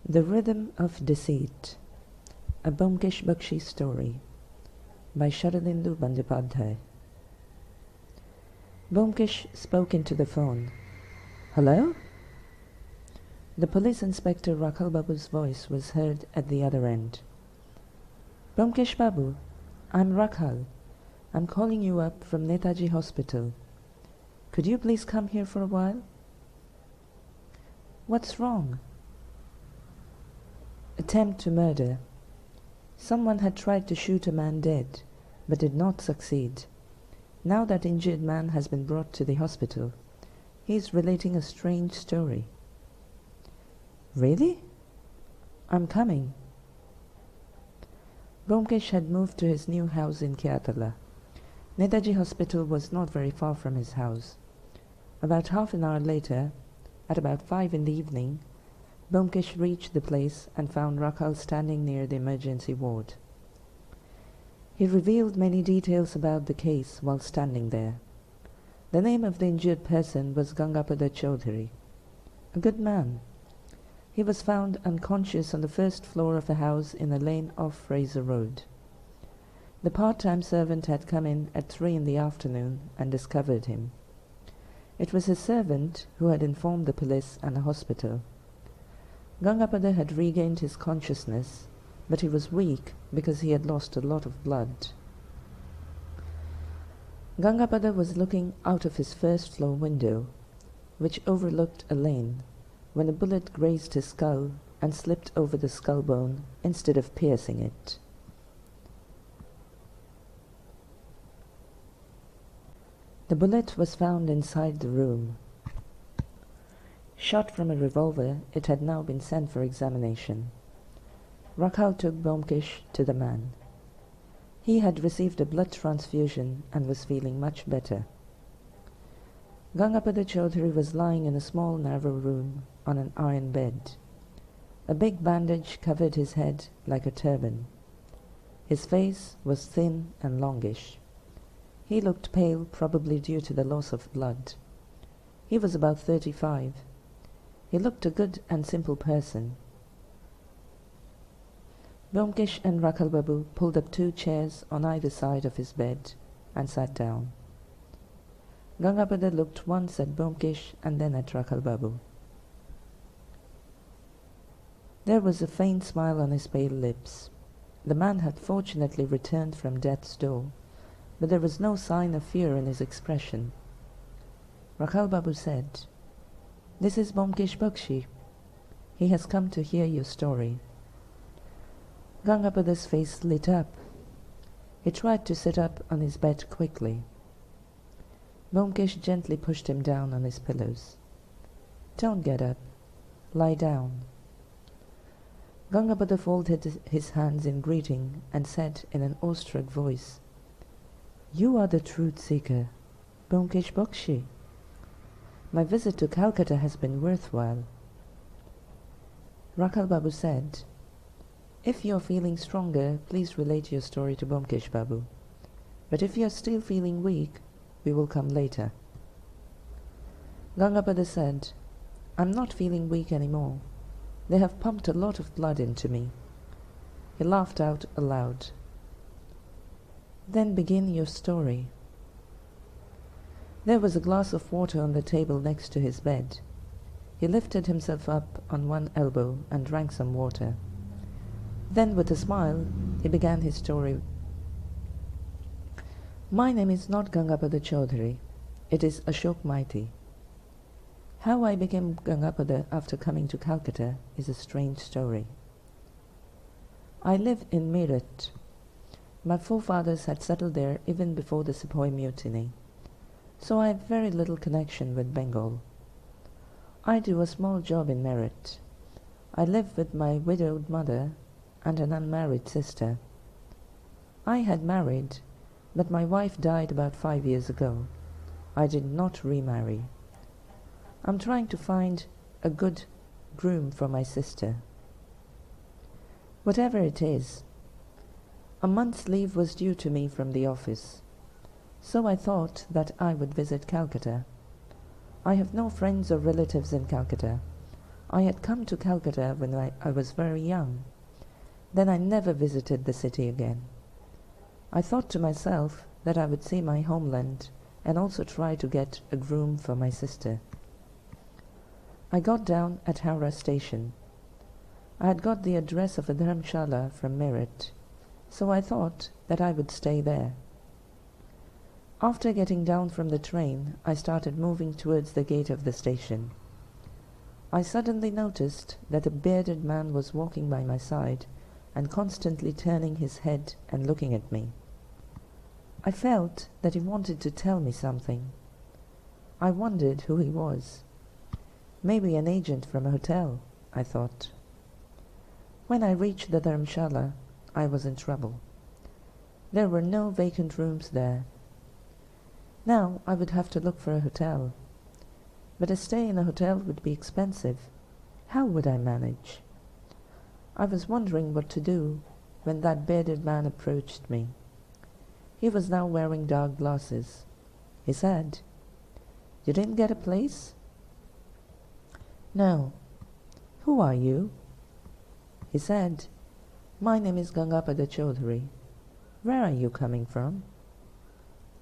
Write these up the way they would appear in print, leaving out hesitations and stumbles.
The Rhythm of Deceit, a Byomkesh Bakshi story by Sharadindu Bandyopadhyay. Byomkesh spoke into the phone. "Hello?" The police inspector Rakhal Babu's voice was heard at the other end. "Byomkesh Babu, I'm Rakhal. I'm calling you up from Netaji Hospital. Could you please come here for a while?" "What's wrong?" "Attempt to murder. Someone had tried to shoot a man dead, but did not succeed. Now that injured man has been brought to the hospital. He is relating a strange story." "Really?" "I'm coming." Byomkesh had moved to his new house in Kerala. Netaji Hospital was not very far from his house. About half an hour later, at about 5 in the evening, Byomkesh reached the place and found Rakhal standing near the emergency ward. He revealed many details about the case while standing there. The name of the injured person was Gangapada Chaudhary, a good man. He was found unconscious on the first floor of a house in a lane off Fraser Road. The part-time servant had come in at 3 in the afternoon and discovered him. It was his servant who had informed the police and the hospital. Gangapada had regained his consciousness, but he was weak because he had lost a lot of blood. Gangapada was looking out of his first-floor window, which overlooked a lane, when a bullet grazed his skull and slipped over the skull bone instead of piercing it. The bullet was found inside the room. Shot from a revolver, it had now been sent for examination. Rakhal took Byomkesh to the man. He had received a blood transfusion and was feeling much better. Gangapada Chaudhary was lying in a small narrow room on an iron bed. A big bandage covered his head like a turban. His face was thin and longish. He looked pale, probably due to the loss of blood. He was about 35. He looked a good and simple person. Byomkesh and Rakhal Babu pulled up 2 chairs on either side of his bed and sat down. Gangapada looked once at Byomkesh and then at Rakhal Babu. There was a faint smile on his pale lips. The man had fortunately returned from death's door, but there was no sign of fear in his expression. Rakhal Babu said, "This is Byomkesh Bakshi. He has come to hear your story." Gangapada's face lit up. He tried to sit up on his bed quickly. Byomkesh gently pushed him down on his pillows. "Don't get up. Lie down." Gangapada folded his hands in greeting and said in an awestruck voice, "You are the truth seeker, Byomkesh Bakshi. My visit to Calcutta has been worthwhile." Rakhal Babu said, "If you are feeling stronger, please relate your story to Byomkesh Babu. But if you are still feeling weak, we will come later." Gangapada said, "I'm not feeling weak anymore. They have pumped a lot of blood into me." He laughed out aloud. "Then begin your story." There was a glass of water on the table next to his bed. He lifted himself up on one elbow and drank some water. Then, with a smile, he began his story. "My name is not Gangapada Chaudhary. It is Ashok Maiti. How I became Gangapada after coming to Calcutta is a strange story. I live in Meerut. My forefathers had settled there even before the Sepoy Mutiny, so I have very little connection with Bengal. I do a small job in Meerut. I live with my widowed mother and an unmarried sister. I had married, but my wife died about 5 years ago. I did not remarry. I'm trying to find a good groom for my sister. Whatever it is, a month's leave was due to me from the office, so I thought that I would visit Calcutta. I have no friends or relatives in Calcutta. I had come to Calcutta when I was very young. Then I never visited the city again. I thought to myself that I would see my homeland and also try to get a groom for my sister. I got down at Howrah station. I had got the address of a dharamshala from Meerut, so I thought that I would stay there. After getting down from the train, I started moving towards the gate of the station. I suddenly noticed that a bearded man was walking by my side and constantly turning his head and looking at me. I felt that he wanted to tell me something. I wondered who he was. Maybe an agent from a hotel, I thought. When I reached the dharamshala, I was in trouble. There were no vacant rooms there. Now I would have to look for a hotel. But a stay in a hotel would be expensive. How would I manage? I was wondering what to do when that bearded man approached me. He was now wearing dark glasses. He said, "You didn't get a place?" "No." "Who are you?" He said, "My name is Gangapada Chaudhary. Where are you coming from?"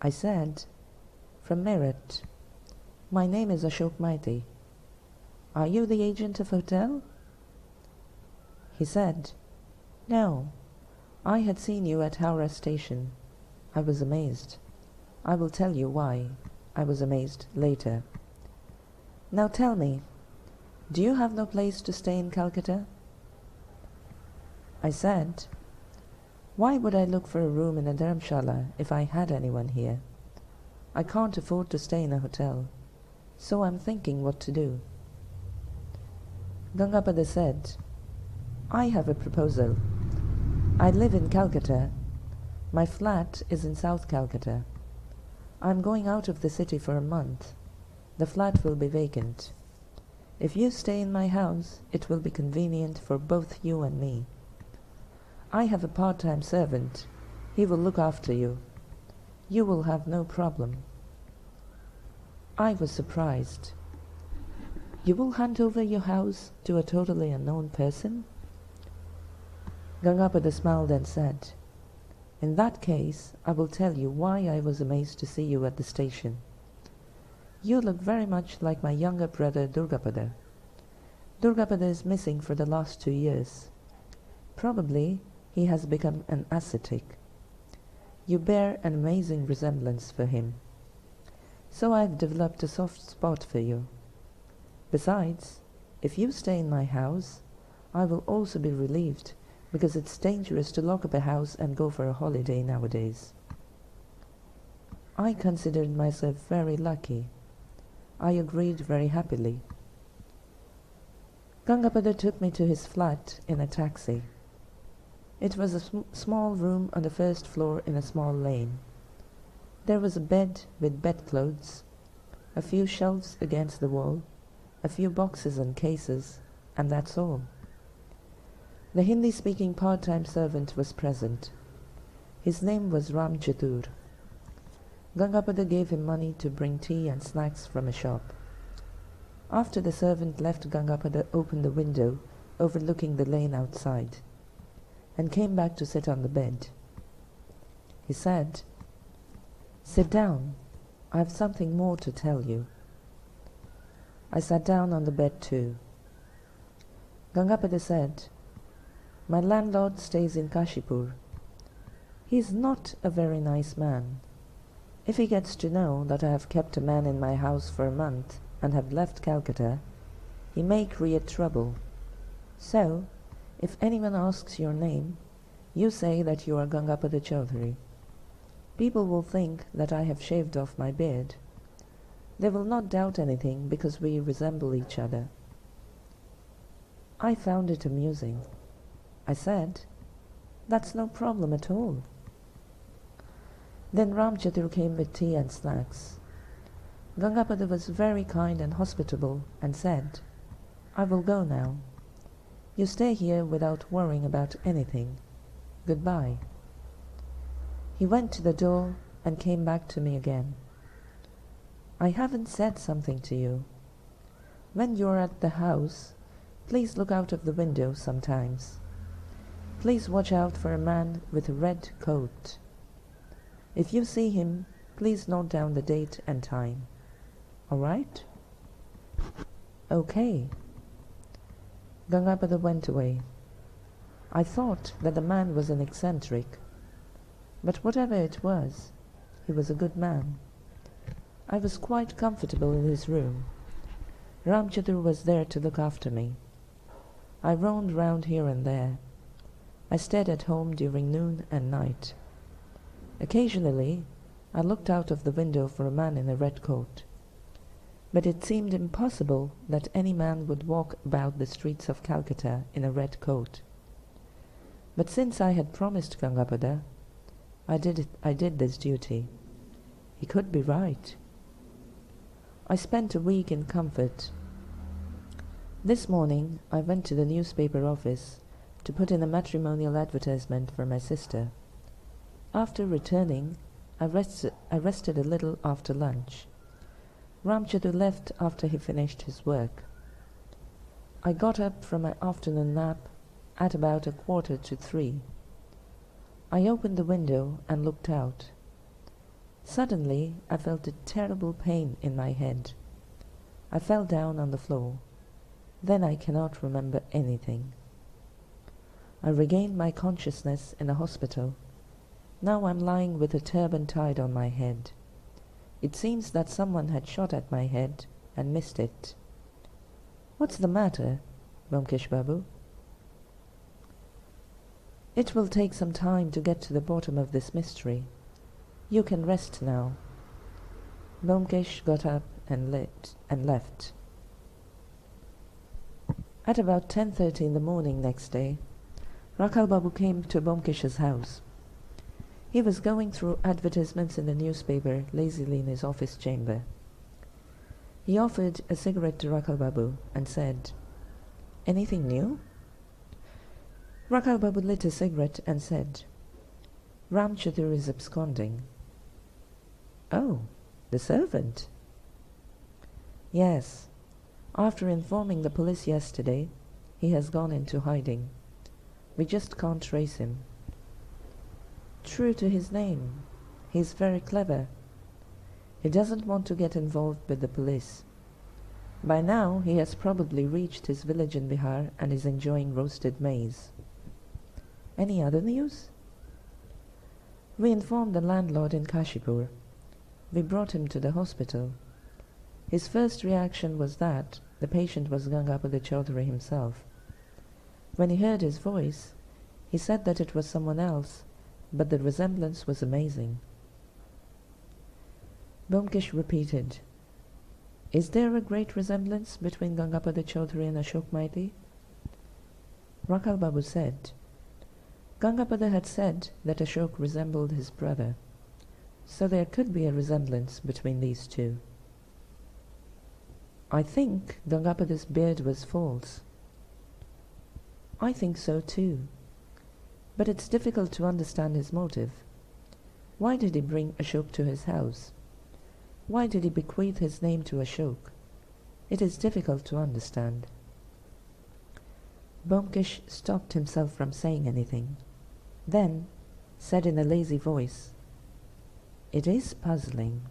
I said, "From Meerut. My name is Ashok Maiti. Are you the agent of hotel?" He said, "No. I had seen you at Howrah station." I was amazed. I will tell you why I was amazed later. "Now tell me, do you have no place to stay in Calcutta?" I said, "Why would I look for a room in a dharamshala if I had anyone here? I can't afford to stay in a hotel, so I'm thinking what to do." Gangapada said, "I have a proposal. I live in Calcutta. My flat is in South Calcutta. I'm going out of the city for a month. The flat will be vacant. If you stay in my house, it will be convenient for both you and me. I have a part-time servant. He will look after you. You will have no problem." I was surprised. "You will hand over your house to a totally unknown person?" Gangapada smiled and said, "In that case, I will tell you why I was amazed to see you at the station. You look very much like my younger brother Durgapada. Durgapada is missing for the last 2 years. Probably he has become an ascetic. You bear an amazing resemblance for him. So I have developed a soft spot for you. Besides, if you stay in my house, I will also be relieved, because it's dangerous to lock up a house and go for a holiday nowadays." I considered myself very lucky. I agreed very happily. Gangapada took me to his flat in a taxi. It was a small room on the first floor in a small lane. There was a bed with bedclothes, a few shelves against the wall, a few boxes and cases, and that's all. The Hindi-speaking part-time servant was present. His name was Ram Chatur. Gangapada gave him money to bring tea and snacks from a shop. After the servant left, Gangapada opened the window overlooking the lane outside and came back to sit on the bed. He said, "Sit down. I have something more to tell you." I sat down on the bed too. Gangapada said, "My landlord stays in Kashipur. He is not a very nice man. If he gets to know that I have kept a man in my house for a month and have left Calcutta, he may create trouble. So, if anyone asks your name, you say that you are Gangapada Chaudhary. People will think that I have shaved off my beard. They will not doubt anything because we resemble each other." I found it amusing. I said, "That's no problem at all." Then Ram Chatur came with tea and snacks. Gangapada was very kind and hospitable and said, "I will go now. You stay here without worrying about anything. Goodbye." He went to the door and came back to me again. "I haven't said something to you. When you're at the house, Please look out of the window sometimes. Please watch out for a man with a red coat. If you see him, please note down the date and time. All right? Okay. Gangapada went away. I thought that the man was an eccentric, but whatever it was, he was a good man. I was quite comfortable in his room. Ramchatur was there to look after me. I roamed round here and there. I stayed at home during noon and night. Occasionally, I looked out of the window for a man in a red coat, but it seemed impossible that any man would walk about the streets of Calcutta in a red coat. But since I had promised Gangapada, I did this duty. He could be right. I spent a week in comfort. This morning I went to the newspaper office to put in a matrimonial advertisement for my sister. After returning, I rested a little after lunch. Ramchatur left after he finished his work. I got up from my afternoon nap at about 2:45. I opened the window and looked out. Suddenly I felt a terrible pain in my head. I fell down on the floor. Then I cannot remember anything. I regained my consciousness in a hospital. Now I'm lying with a turban tied on my head. It seems that someone had shot at my head and missed it. What's the matter, Byomkesh Babu? It will take some time to get to the bottom of this mystery. You can rest now. Byomkesh got up and left. At about 10:30 in the morning next day, Rakhal Babu came to Byomkesh's house. He was going through advertisements in the newspaper lazily in his office chamber. He offered a cigarette to Rakhal Babu and said, "Anything new?" Rakhal Babu lit a cigarette and said, "Ramchatur is absconding." "Oh, the servant?" "Yes. After informing the police yesterday, he has gone into hiding. We just can't trace him." "True to his name. He's very clever. He doesn't want to get involved with the police. By now he has probably reached his village in Bihar and is enjoying roasted maize." "Any other news?" "We informed the landlord in Kashipur. We brought him to the hospital. His first reaction was that the patient was Gangapada Chaudhary himself. When he heard his voice, he said that it was someone else, but the resemblance was amazing." Byomkesh repeated, "Is there a great resemblance between Gangapada Chaudhary and Ashok Maiti?" Rakhal Babu said, Gangapada had said that Ashok resembled his brother, so there could be a resemblance between these two. "I think Gangapada's beard was false." "I think so too. But it's difficult to understand his motive. Why did he bring Ashok to his house? Why did he bequeath his name to Ashok? It is difficult to understand." Byomkesh stopped himself from saying anything, then said in a lazy voice, "It is puzzling.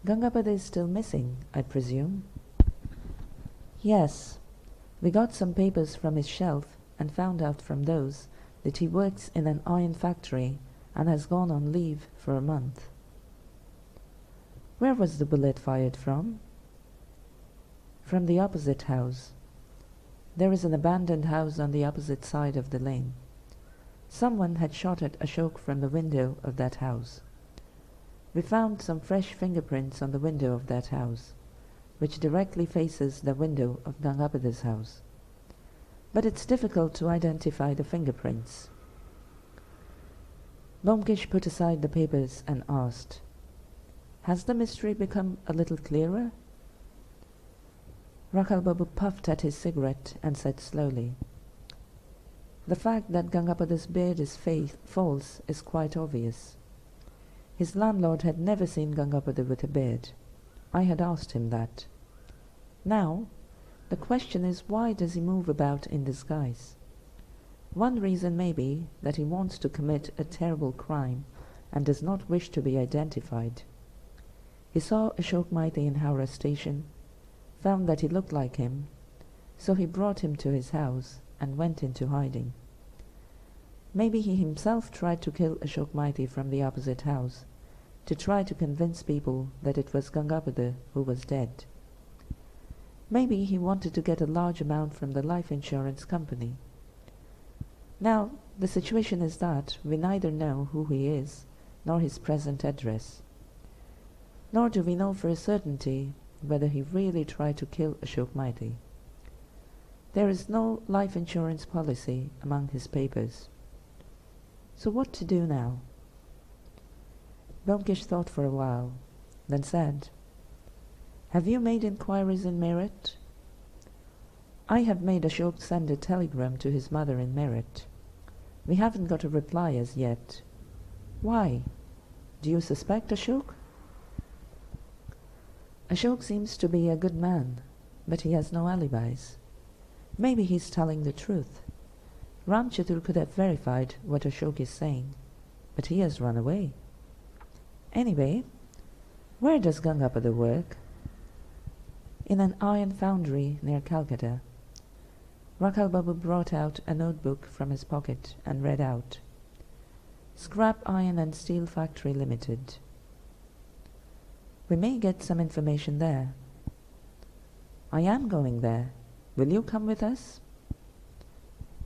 Gangapada is still missing, I presume?" "Yes. We got some papers from his shelf and found out from those that he works in an iron factory and has gone on leave for a month." "Where was the bullet fired from?" "From the opposite house. There is an abandoned house on the opposite side of the lane. Someone had shot at Ashok from the window of that house. We found some fresh fingerprints on the window of that house, which directly faces the window of Gangapada's house. But it's difficult to identify the fingerprints." Byomkesh put aside the papers and asked, "Has the mystery become a little clearer?" Rakhal Babu puffed at his cigarette and said slowly, "The fact that Gangapada's beard is false is quite obvious. His landlord had never seen Gangapada with a beard. I had asked him that. Now, The question is, why does he move about in disguise? One reason may be that he wants to commit a terrible crime and does not wish to be identified. He saw Ashok Maiti in Howrah station, found that he looked like him, so he brought him to his house and went into hiding. Maybe he himself tried to kill Ashok Maiti from the opposite house, to try to convince people that it was Gangapada who was dead. Maybe he wanted to get a large amount from the life insurance company. Now, the situation is that we neither know who he is, nor his present address. Nor do we know for a certainty whether he really tried to kill Ashok Maiti. There is no life insurance policy among his papers. So what to do now? Byomkesh thought for a while, then said, "Have you made inquiries in Meerut?" "I have made Ashok send a telegram to his mother in Meerut. We haven't got a reply as yet." "Why? Do you suspect Ashok?" "Ashok seems to be a good man, but he has no alibis. Maybe he's telling the truth. Ram Chatur could have verified what Ashok is saying, but he has run away. Anyway, where does Gangapada work?" "In an iron foundry near Calcutta." Rakhal Babu brought out a notebook from his pocket and read out, "Scrap Iron and Steel Factory Limited." "We may get some information there." "I am going there. Will you come with us?"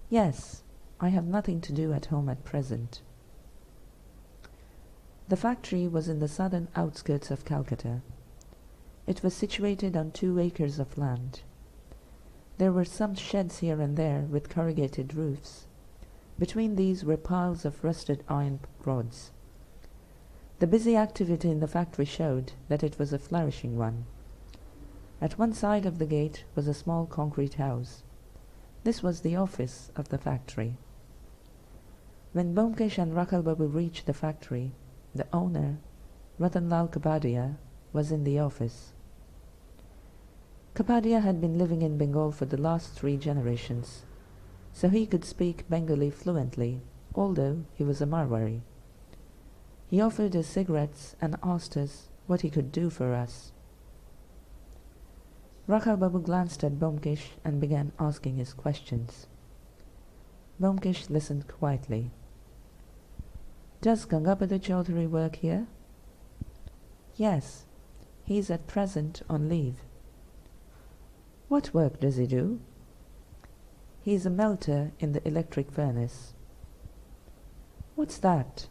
"Yes, I have nothing to do at home at present." The factory was in the southern outskirts of Calcutta. It was situated on 2 acres of land. There were some sheds here and there with corrugated roofs. Between these were piles of rusted iron rods. The busy activity in the factory showed that it was a flourishing one. At one side of the gate was a small concrete house. This was the office of the factory. When Byomkesh and Rakhal Babu reached the factory, the owner, Ratanlal Kapadia, was in the office. Kapadia had been living in Bengal for the last 3 generations, so he could speak Bengali fluently, although he was a Marwari. He offered us cigarettes and asked us what he could do for us. Rakhal Babu glanced at Byomkesh and began asking his questions. Byomkesh listened quietly. "Does Gangapada Chaudhary work here?" "Yes, he is at present on leave." "What work does he do?" "He is a melter in the electric furnace." "What's that?"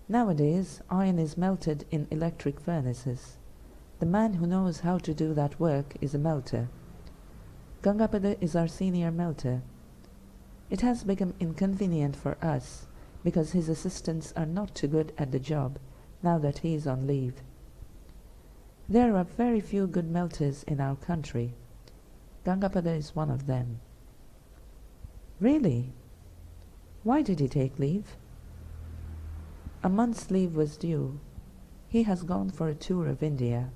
"Nowadays, iron is melted in electric furnaces. The man who knows how to do that work is a melter. Gangapada is our senior melter. It has become inconvenient for us because his assistants are not too good at the job now that he is on leave. There are very few good melters in our country. Gangapada is one of them." "Really? Why did he take leave?" "A month's leave was due. He has gone for a tour of India.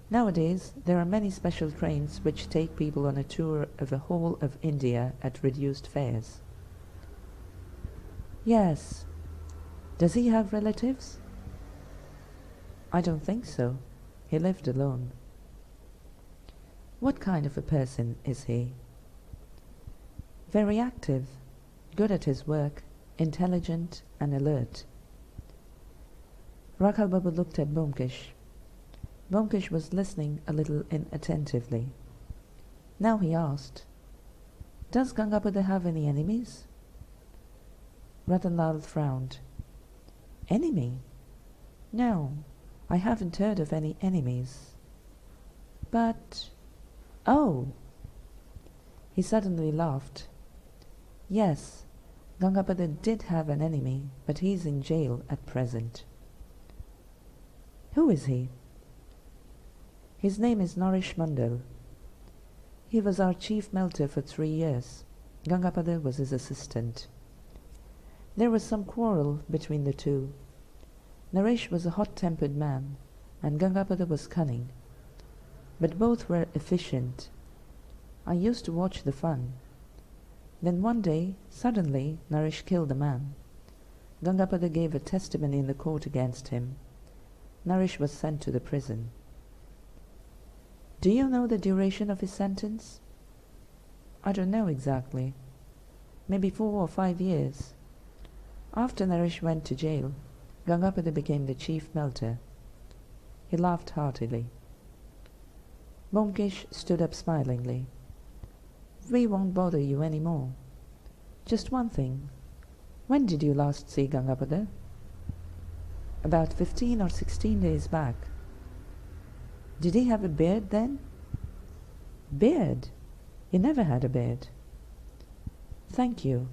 Nowadays there are many special trains which take people on a tour of the whole of India at reduced fares." "Yes. Does he have relatives?" "I don't think so. He lived alone." "What kind of a person is he?" "Very active, good at his work, intelligent and alert." Rakhal Babu looked at Byomkesh. Byomkesh was listening a little inattentively. Now he asked, "Does Gangapada have any enemies?" Ratanlal frowned. "Enemy? No, I haven't heard of any enemies. But... oh!" He suddenly laughed. "Yes, Gangapada did have an enemy, but he's in jail at present." "Who is he?" "His name is Naresh Mandal. He was our chief melter for 3 years. Gangapada was his assistant. There was some quarrel between the two. Naresh was a hot-tempered man, and Gangapada was cunning. but both were efficient. I used to watch the fun. Then one day, suddenly, Naresh killed a man. Gangapada gave a testimony in the court against him. Naresh was sent to the prison. Do you know the duration of his sentence? I don't know exactly. Maybe 4 or 5 years. After Naresh went to jail, Gangapada became the chief melter. He laughed heartily. Byomkesh stood up smilingly. We won't bother you any more. Just one thing. When did you last see Gangapada? About 15 or 16 days back. Did he have a beard then? Beard? He never had a beard. Thank you.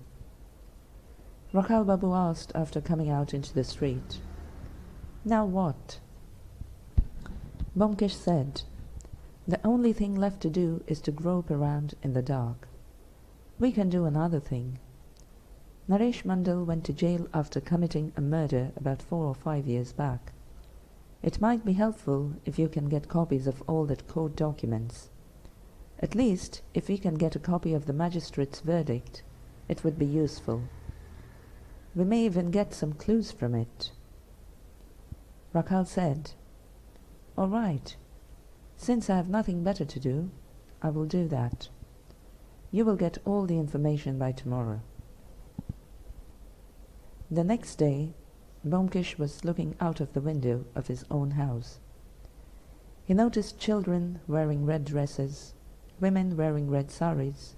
Rakhal Babu asked after coming out into the street. Now what? Byomkesh said, the only thing left to do is to grope around in the dark. We can do another thing. Naresh Mandal went to jail after committing a murder about 4 or 5 years back. It might be helpful if you can get copies of all the court documents. At least, if we can get a copy of the magistrate's verdict, it would be useful. We may even get some clues from it. Rakhal said, All right. Since I have nothing better to do, I will do that. You will get all the information by tomorrow. The next day, Byomkesh was looking out of the window of his own house. He noticed children wearing red dresses, women wearing red saris,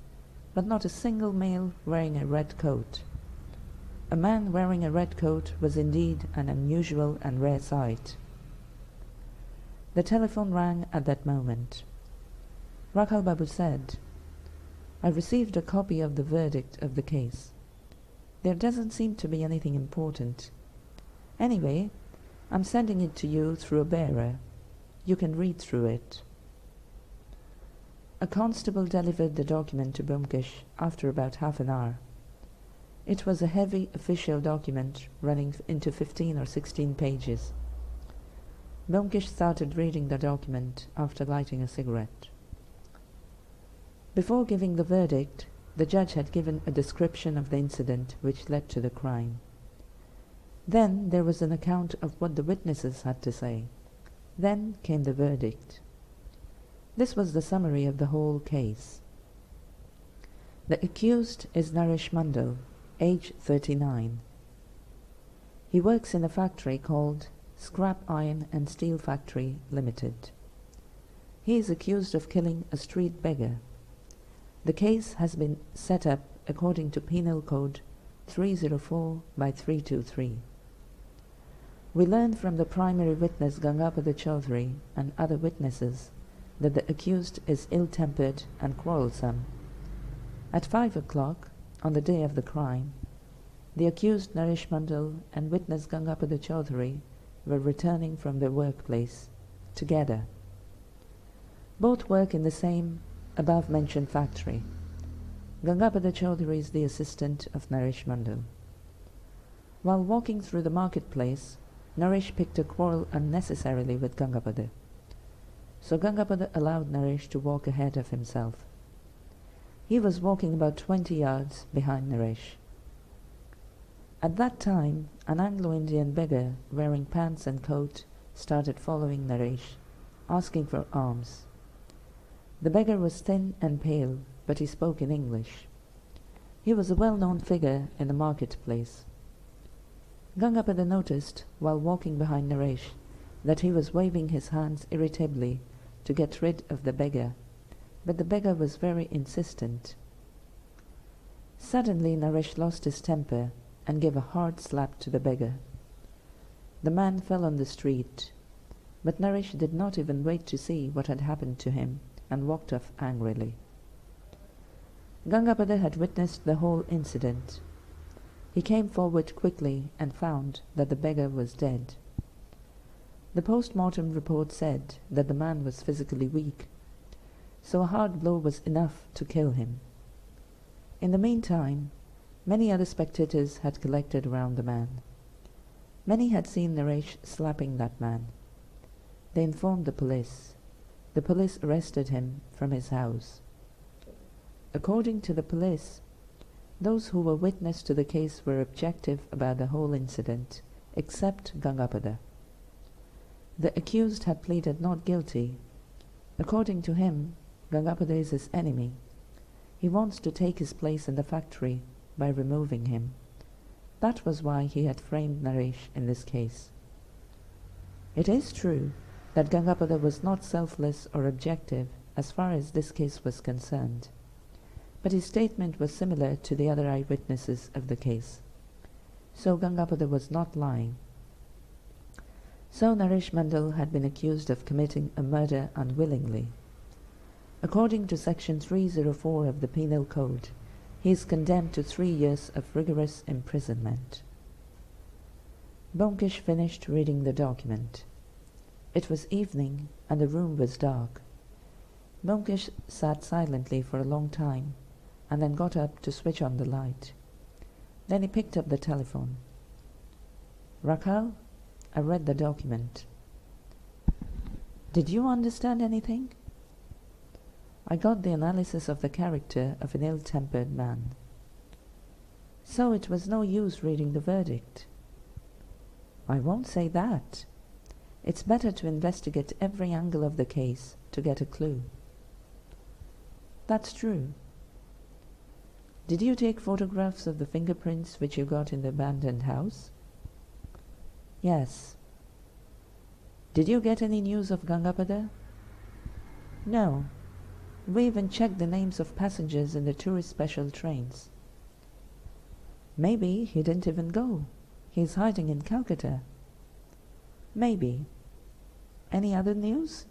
but not a single male wearing a red coat. A man wearing a red coat was indeed an unusual and rare sight. The telephone rang at that moment. Rakhal Babu said, I received a copy of the verdict of the case. There doesn't seem to be anything important. Anyway, I'm sending it to you through a bearer. You can read through it. A constable delivered the document to Byomkesh after about half an hour. It was a heavy official document running into 15 or 16 pages. Byomkesh started reading the document after lighting a cigarette. Before giving the verdict, the judge had given a description of the incident which led to the crime. Then there was an account of what the witnesses had to say. Then came the verdict. This was the summary of the whole case. The accused is Naresh Mandal, age 39. He works in a factory called Scrap Iron and Steel Factory Limited. He is accused of killing a street beggar. The case has been set up according to Penal Code 304 by 323. We learned from the primary witness Gangapada Chaudhary and other witnesses that the accused is ill-tempered and quarrelsome. At 5 o'clock, on the day of the crime, the accused Naresh Mandal and witness Gangapada Chaudhary were returning from their workplace together. Both work in the same above-mentioned factory. Gangapada Chaudhary is the assistant of Naresh Mandal. While walking through the marketplace, Naresh picked a quarrel unnecessarily with Gangapada. So Gangapada allowed Naresh to walk ahead of himself. He was walking about 20 yards behind Naresh. At that time, an Anglo-Indian beggar wearing pants and coat started following Naresh, asking for alms. The beggar was thin and pale, but he spoke in English. He was a well-known figure in the marketplace. Gangapada noticed, while walking behind Naresh, that he was waving his hands irritably to get rid of the beggar, but the beggar was very insistent. Suddenly Naresh lost his temper and gave a hard slap to the beggar. The man fell on the street, but Naresh did not even wait to see what had happened to him and walked off angrily. Gangapada had witnessed the whole incident. He came forward quickly and found that the beggar was dead. The post-mortem report said that the man was physically weak, so a hard blow was enough to kill him. In the meantime, many other spectators had collected around the man. Many had seen Naresh slapping that man. They informed the police. the police arrested him from his house. According to the police, those who were witness to the case were objective about the whole incident, except Gangapada. The accused had pleaded not guilty. According to him, Gangapada is his enemy. He wants to take his place in the factory by removing him. That was why he had framed Naresh in this case. It is true that Gangapada was not selfless or objective as far as this case was concerned, but his statement was similar to the other eyewitnesses of the case. So Gangapada was not lying. So Naresh Mandal had been accused of committing a murder unwillingly. According to Section 304 of the Penal Code, he is condemned to 3 years of rigorous imprisonment. Byomkesh finished reading the document. It was evening and the room was dark. Byomkesh sat silently for a long time and then got up to switch on the light. Then he picked up the telephone. "Rakhal, I read the document. Did you understand anything?" "I got the analysis of the character of an ill-tempered man." "So it was no use reading the verdict?" "I won't say that. It's better to investigate every angle of the case to get a clue." "That's true. Did you take photographs of the fingerprints which you got in the abandoned house?" "Yes." "Did you get any news of Gangapada?" "No. We even checked the names of passengers in the tourist special trains." "Maybe he didn't even go. He's hiding in Calcutta." "Maybe. Any other news?"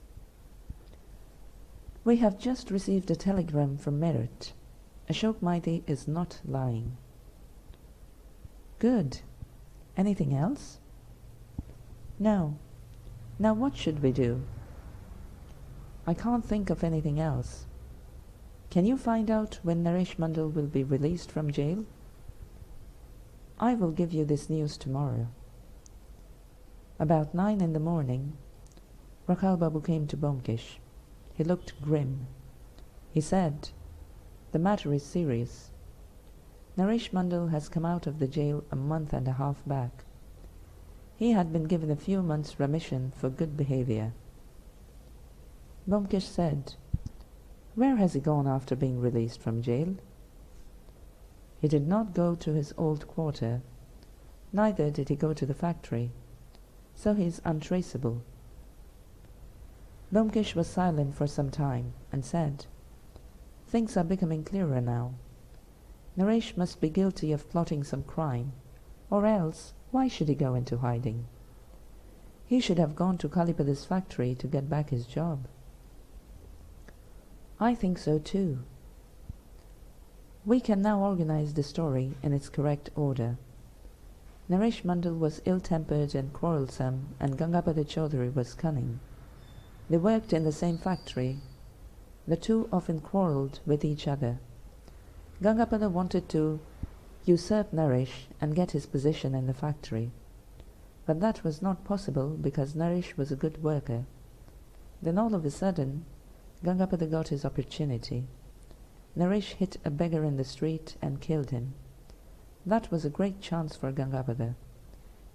"We have just received a telegram from Meerut. Ashok Maiti is not lying." "Good. Anything else?" "No. Now what should we do?" "I can't think of anything else. Can you find out when Naresh Mandal will be released from jail?" "I will give you this news tomorrow." About 9 in the morning, Rakhal Babu came to Byomkesh. He looked grim. He said, "The matter is serious. Naresh Mandal has come out of the jail a month and a half back. He had been given a few months' remission for good behavior." Byomkesh said, "Where has he gone after being released from jail?" "He did not go to his old quarter. Neither did he go to the factory. So he is untraceable." Byomkesh was silent for some time and said, "Things are becoming clearer now. Naresh must be guilty of plotting some crime, or else why should he go into hiding? He should have gone to Kalipada's factory to get back his job." "I think so too. We can now organize the story in its correct order. Naresh Mandal was ill-tempered and quarrelsome, and Gangapada Chaudhary was cunning. They worked in the same factory. The two often quarrelled with each other. Gangapada wanted to usurp Naresh and get his position in the factory. But that was not possible because Naresh was a good worker. Then all of a sudden, Gangapada got his opportunity. Naresh hit a beggar in the street and killed him. That was a great chance for Gangapada.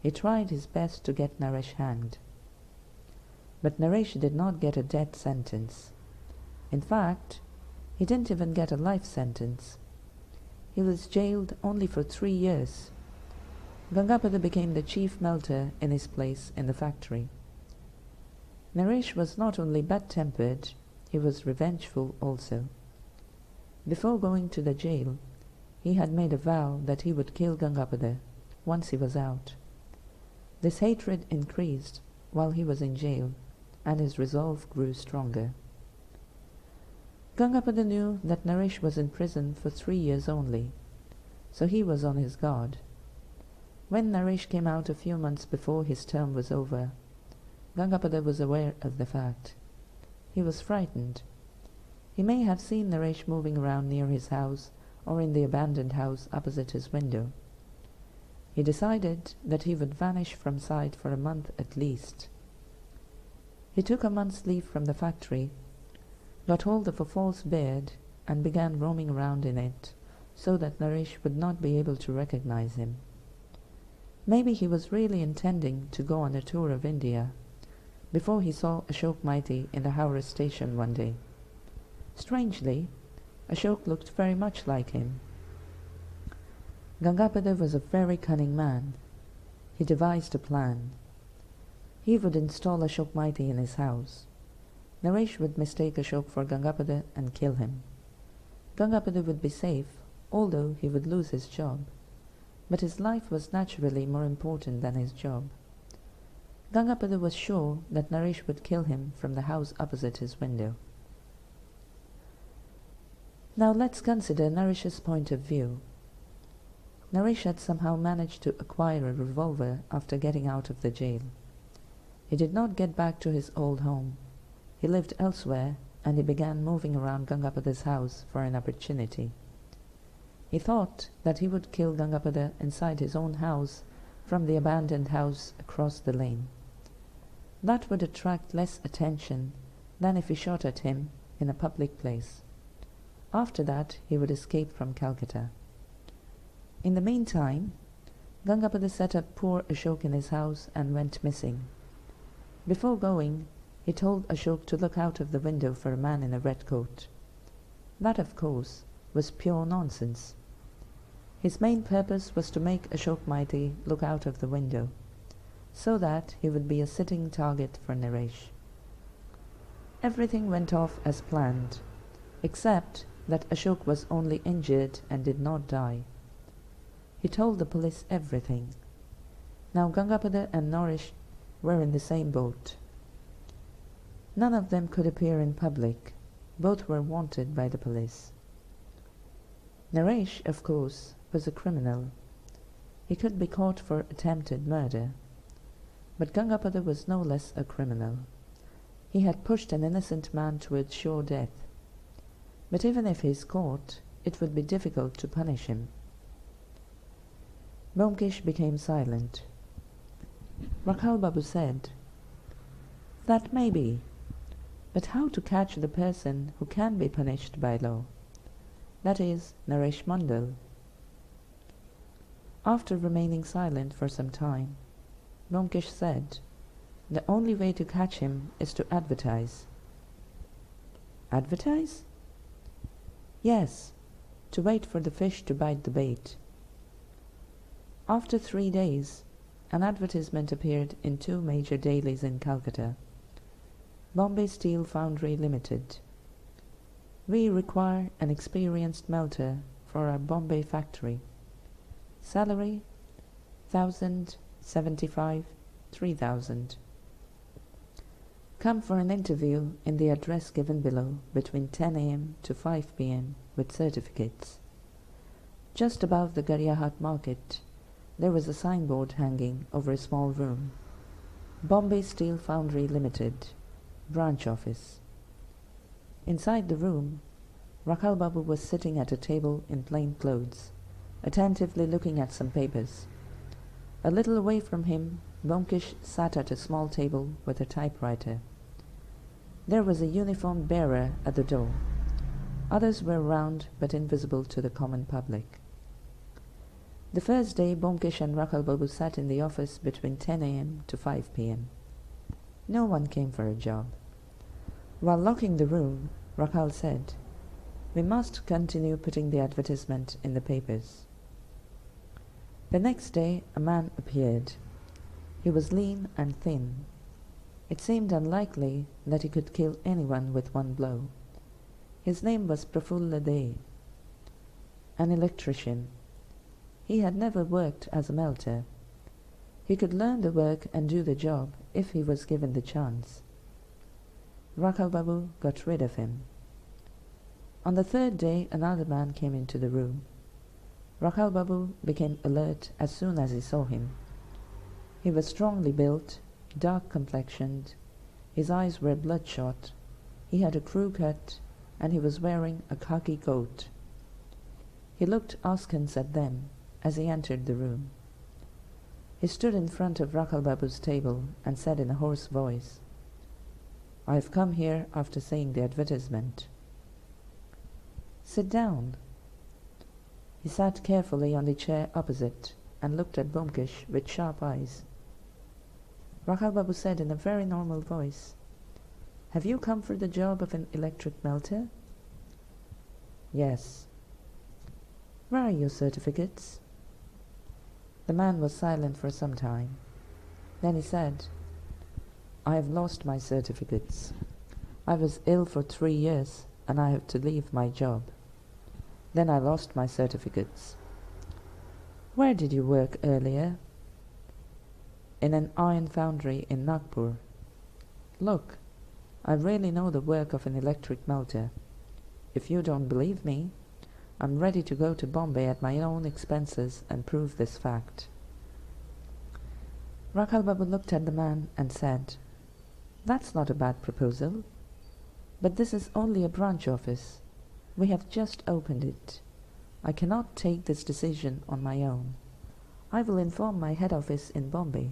He tried his best to get Naresh hanged. But Naresh did not get a death sentence. In fact, he didn't even get a life sentence. He was jailed only for 3 years. Gangapada became the chief melter in his place in the factory. Naresh was not only bad-tempered, he was revengeful also. Before going to the jail, he had made a vow that he would kill Gangapada once he was out. This hatred increased while he was in jail, and his resolve grew stronger. Gangapada knew that Naresh was in prison for 3 years only, so he was on his guard. When Naresh came out a few months before his term was over, Gangapada was aware of the fact. He was frightened. He may have seen Naresh moving around near his house or in the abandoned house opposite his window. He decided that he would vanish from sight for a month at least. He took a month's leave from the factory, got hold of a false beard, and began roaming around in it, so that Naresh would not be able to recognize him. Maybe he was really intending to go on a tour of India before he saw Ashok Maiti in the Howrah station one day. Strangely, Ashok looked very much like him. Gangapada was a very cunning man. He devised a plan. He would install Ashok Maiti in his house. Naresh would mistake Ashok for Gangapada and kill him. Gangapada would be safe, although he would lose his job. But his life was naturally more important than his job. Gangapada was sure that Naresh would kill him from the house opposite his window. Now let's consider Naresh's point of view. Naresh had somehow managed to acquire a revolver after getting out of the jail. He did not get back to his old home. He lived elsewhere, and he began moving around Gangapada's house for an opportunity. He thought that he would kill Gangapada inside his own house from the abandoned house across the lane. That would attract less attention than if he shot at him in a public place. After that, he would escape from Calcutta. In the meantime, Gangapada set up poor Ashok in his house and went missing. Before going, he told Ashok to look out of the window for a man in a red coat. That, of course, was pure nonsense. His main purpose was to make Ashok Maiti look out of the window, so that he would be a sitting target for Naresh. Everything went off as planned, except that Ashok was only injured and did not die. He told the police everything. Now Gangapada and Naresh were in the same boat. None of them could appear in public. Both were wanted by the police. Naresh, of course, was a criminal. He could be caught for attempted murder. But Gangapada was no less a criminal. He had pushed an innocent man towards sure death. But even if he is caught, it would be difficult to punish him. Byomkesh became silent. Rakhal Babu said, "That may be, but how to catch the person who can be punished by law? That is, Naresh Mandal." After remaining silent for some time, Byomkesh said, "The only way to catch him is to advertise." "Advertise?" "Yes, to wait for the fish to bite the bait." After 3 days, an advertisement appeared in 2 major dailies in Calcutta. Bombay Steel Foundry Limited. "We require an experienced melter for our Bombay factory. Salary 1,000, 75, 3,000. Come for an interview in the address given below between 10 a.m. to 5 p.m. with certificates." Just above the Garyahat market, there was a signboard hanging over a small room. Bombay Steel Foundry Limited, branch office. Inside the room, Rakhal Babu was sitting at a table in plain clothes, attentively looking at some papers. A little away from him, Byomkesh sat at a small table with a typewriter. There was a uniformed bearer at the door. Others were around but invisible to the common public. The first day, Byomkesh and Rakhal Babu sat in the office between 10 a.m. to 5 p.m. No one came for a job. While locking the room, Rakhal said, "We must continue putting the advertisement in the papers." The next day, a man appeared. He was lean and thin. It seemed unlikely that he could kill anyone with one blow. His name was Prafulla Dey, an electrician. He had never worked as a melter. He could learn the work and do the job if he was given the chance. Rakhal Babu got rid of him. On the 3rd day, another man came into the room. Rakhal Babu became alert as soon as he saw him. He was strongly built, dark-complexioned. His eyes were bloodshot. He had a crew cut, and he was wearing a khaki coat. He looked askance at them as he entered the room. He stood in front of Rakhal Babu's table and said in a hoarse voice, I have come here after seeing the advertisement. Sit down. He sat carefully on the chair opposite and looked at Byomkesh with sharp eyes. Rakhal Babu said in a very normal voice, "Have you come for the job of an electric melter?" "Yes." "Where are your certificates?" The man was silent for some time. Then he said, "I have lost my certificates. I was ill for 3 years and I had to leave my job. Then I lost my certificates." "Where did you work earlier?" "In an iron foundry in Nagpur. Look, I really know the work of an electric melter. If you don't believe me, I'm ready to go to Bombay at my own expenses and prove this fact." Rakhal Babu looked at the man and said, "That's not a bad proposal. But this is only a branch office. We have just opened it. I cannot take this decision on my own. I will inform my head office in Bombay.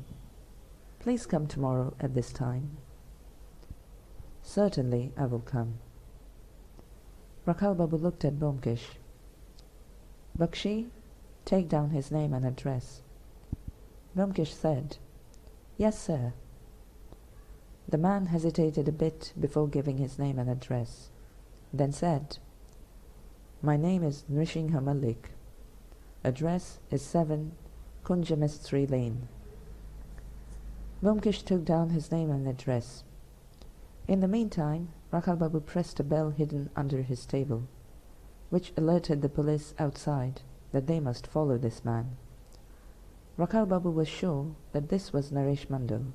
Please come tomorrow at this time." "Certainly I will come." Rakhal Babu looked at Byomkesh. "Bakshi, take down his name and address." Byomkesh said, "Yes, sir." The man hesitated a bit before giving his name and address, then said, "My name is Nrishingha Malik. Address is 7 Kunjamestri Lane." Byomkesh took down his name and address. In the meantime, Rakhal Babu pressed a bell hidden under his table, which alerted the police outside that they must follow this man. Rakhal Babu was sure that this was Naresh Mandal.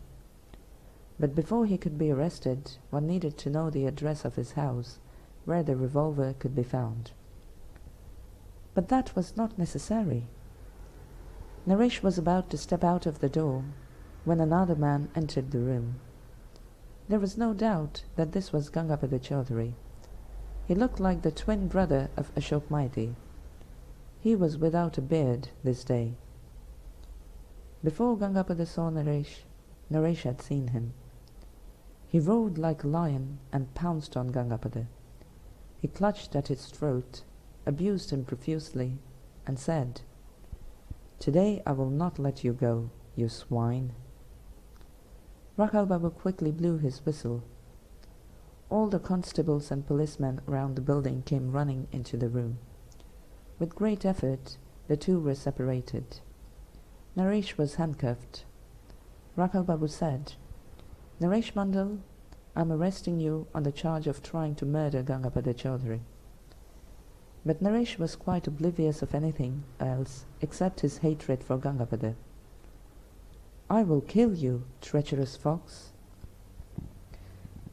But before he could be arrested, one needed to know the address of his house, where the revolver could be found. But that was not necessary. Naresh was about to step out of the door when another man entered the room. There was no doubt that this was Gangapada Chaudhary. He looked like the twin brother of Ashok Maiti. He was without a beard this day. Before Gangapada saw Naresh, Naresh had seen him. He roared like a lion and pounced on Gangapada. He clutched at his throat, abused him profusely, and said, "Today I will not let you go, you swine." Rakhal Babu quickly blew his whistle. All the constables and policemen around the building came running into the room. With great effort, the two were separated. Naresh was handcuffed. Rakhal Babu said, "Naresh Mandal, I'm arresting you on the charge of trying to murder Gangapada Chaudhary." But Naresh was quite oblivious of anything else except his hatred for Gangapada. "I will kill you, treacherous fox."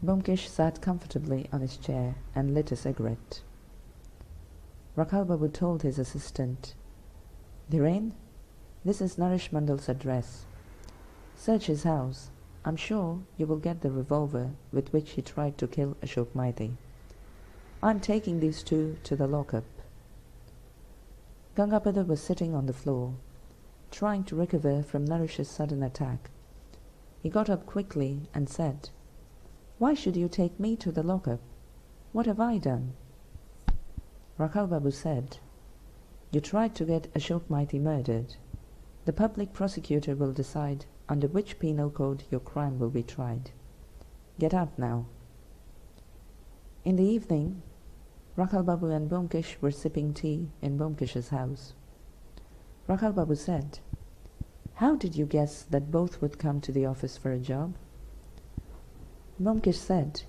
Byomkesh sat comfortably on his chair and lit a cigarette. Rakhal Babu told his assistant, "Dhiren, this is Naresh Mandal's address. Search his house. I'm sure you will get the revolver with which he tried to kill Ashok Maiti. I'm taking these two to the lockup." Gangapada was sitting on the floor, trying to recover from Naresh's sudden attack. He got up quickly and said, "Why should you take me to the lockup? What have I done?" Rakhal Babu said, "You tried to get Ashok Maiti murdered. The public prosecutor will decide under which penal code your crime will be tried. Get out now." In the evening, Rakhal Babu and Byomkesh were sipping tea in Byomkesh's house. Rakhal Babu said, "How did you guess that both would come to the office for a job?" Byomkesh said,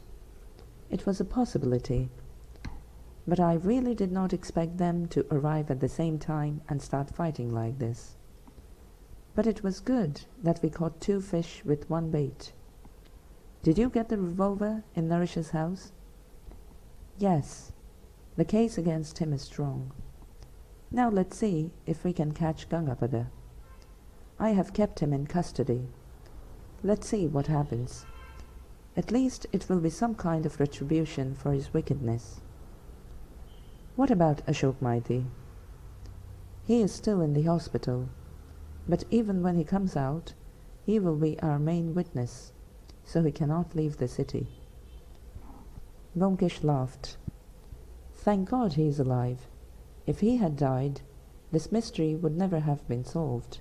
"It was a possibility, but I really did not expect them to arrive at the same time and start fighting like this. But it was good that we caught 2 fish with 1 bait. Did you get the revolver in Naresh's house?" "Yes. The case against him is strong. Now let's see if we can catch Gangapada. I have kept him in custody. Let's see what happens. At least it will be some kind of retribution for his wickedness." "What about Ashok Maiti?" "He is still in the hospital, but even when he comes out, he will be our main witness, so he cannot leave the city. Byomkesh laughed. "Thank God he is alive. If he had died, this mystery would never have been solved."